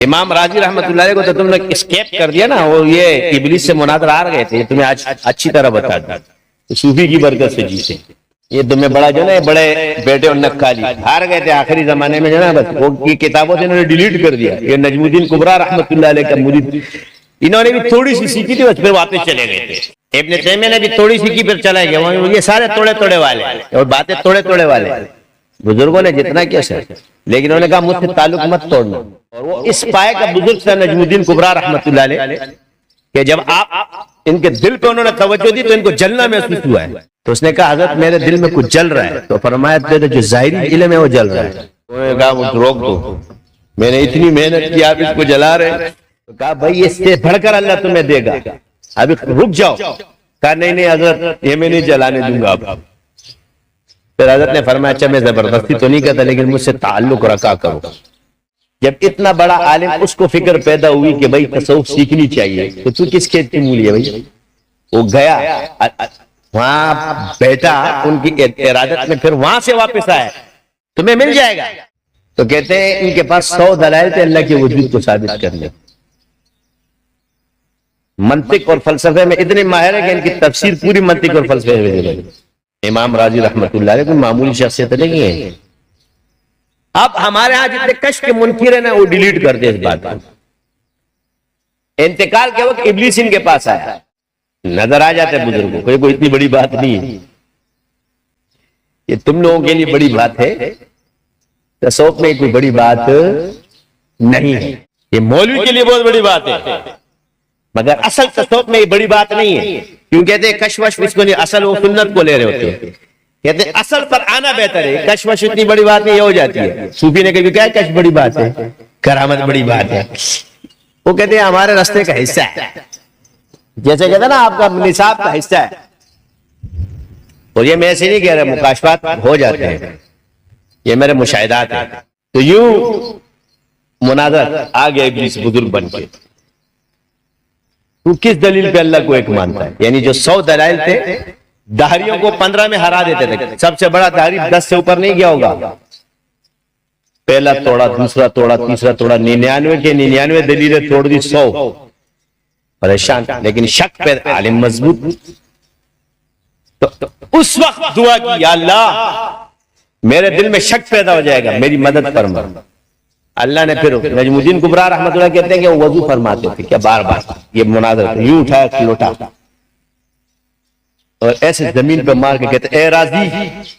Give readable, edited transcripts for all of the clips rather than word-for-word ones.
امام راضی رحمۃ اللہ علیہ کو تو تم نے اسکیپ کر دیا نا، وہ یہ ابلیس سے مناظر آ گئے تھے، تمہیں آج اچھی طرح بتا دیا صوفی کی برکت سے جیتے. یہ تمہیں بڑا جو نا بڑے بیٹے اور نکالی ہار گئے تھے آخری زمانے میں جو نا، بس وہ کی کتابوں سے انہوں نے ڈیلیٹ کر دیا. یہ نجم الدین کبریٰ رحمۃ اللہ علیہ کا مرید، انہوں نے بھی تھوڑی سی سیکھی تھی، پھر واپس چلے گئے تھے. ابن تیمیہ نے بھی تھوڑی سیکھی پھر چلے گئے. یہ سارے توڑے والے اور باتیں توڑے والے. بزرگوں نے جتنا کیا سر، لیکن انہوں نے کہا مجھ سے تعلق مت توڑنا. اور وہ اس پائے کا بزرگ تھا نجم الدین کبریٰ رحمۃ اللہ علیہ، کہ جب آپ ان کے دل پہ انہوں نے توجہ دی تو ان کو جلنا محسوس ہوا ہے. تو اس نے کہا حضرت میرے دل میں کچھ جل رہا ہے. تو فرمایا تیرے جو ظاہری علم ہے وہ جل رہا ہے. انہوں نے کہا وہ روک دو، میں نے اتنی محنت کی، آپ اس کو جلا رہے ہیں. تو کہا بھائی اس سے بڑھ کر اللہ تمہیں دے گا، ابھی رک جاؤ. کہا نہیں حضرت یہ میں نہیں جلانے دوں گا. اب پھر حضرت نے فرمایا اچھا میں زبردستی تو نہیں کرتا، لیکن مجھ سے تعلق رکھا کرو. جب اتنا بڑا عالم اس کو فکر پیدا ہوئی کہ بھائی تصوف سیکھنی چاہیے، تو کس کھیت کی مولی ہے بھائی؟ وہ گیا وہاں بیٹھا ان کی ارادت میں، پھر وہاں سے واپس آیا. تمہیں مل جائے گا. تو کہتے ہیں ان کے پاس 100 دلائل تھے اللہ کے وجود کو ثابت کرنے. منطق اور فلسفے میں اتنے ماہر ہے کہ ان کی تفسیر پوری منطق اور فلسفے میں ہے. امام راضی رحمۃ اللہ علیہ کوئی معمولی شخصیت نہیں ہے. اب ہمارے ہاں جتنے کشف کے منکر ہیں نا وہ ڈیلیٹ کر دے اس بات کو. انتقال کے وقت ابلیس ان کے پاس آیا، نظر آ جاتے بزرگوں کو کوئی اتنی بڑی بات نہیں ہے. یہ تم لوگوں کے لیے بڑی بات ہے، تصوف میں کوئی بڑی بات نہیں ہے. یہ مولوی کے لیے بہت بڑی بات ہے، مگر اصل تصوف میں یہ بڑی بات نہیں ہے. کیوں کہتے ہیں کشمش اس کو نہیں، اصل وہ سنت کو لے رہے ہوتے ہیں. کہتے ہیں اصل پر آنا بہتر ہے، کشمش اتنی بڑی بات نہیں، یہ ہو جاتی ہے. صوفی نے کبھی کہا کشف بڑی بات ہے، کرامت بڑی بات ہے. وہ کہتے ہیں ہمارے راستے کا حصہ ہے، جیسے کہتے ہیں نا آپ کا نصاب کا حصہ ہے. اور یہ میں ایسے نہیں کہہ رہا، مکاشفات ہو جاتے ہیں، یہ میرے مشاہدات ہیں. تو یوں مناظر آ گیا ابلیس بزرگ بن کے. تو کس دلیل پہ اللہ کو ایک مانتا ہے؟ یعنی جو 100 دلائل تھے، دہریوں کو 15 میں ہرا دیتے تھے. سب سے بڑا دہری 10 سے اوپر نہیں گیا ہوگا. پہلا توڑا، دوسرا توڑا، تیسرا توڑا، 99 کے 99 دلیلیں توڑ دی. 100 پریشان. لیکن شک پہ عالم مضبوط. تو اس وقت دعا کی یا اللہ میرے دل میں شک پیدا ہو جائے گا، میری مدد فرما. اللہ نے پھر نجم الدین کبریٰ رحمۃ اللہ کہتے ہیں کہ وہ وضو فرماتے تھے کیا بار بار یہ مناظر یوں اٹھایا کھلوٹا اور ایسے زمین پہ مار کے کہتے اے راضی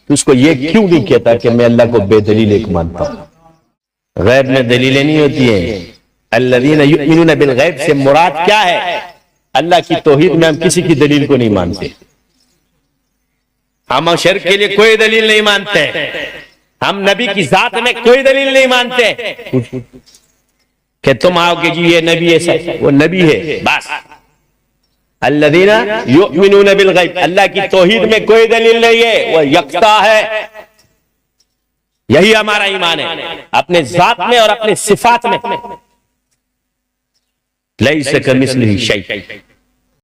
تو اس کو یہ کیوں نہیں کہتا کہ میں اللہ کو بے دلیل ایک مانتا ہوں. غیب میں دلیلیں نہیں ہوتی ہیں. الذین یؤمنون بالغیب سے مراد کیا ہے؟ اللہ کی توحید میں ہم کسی کی دلیل کو نہیں مانتے. ہم شرک کے لیے کوئی دلیل نہیں مانتے. ہم نبی کی ذات میں کوئی دلیل نہیں مانتے کہ تم آؤ کہ جی یہ نبی ہے، وہ نبی ہے بس. الذین یؤمنون بالغیب، اللہ کی توحید میں کوئی دلیل نہیں ہے، وہ یکتا ہے. یہی ہمارا ایمان ہے اپنے ذات میں اور اپنے صفات میں. لیس کمثلہ شیء.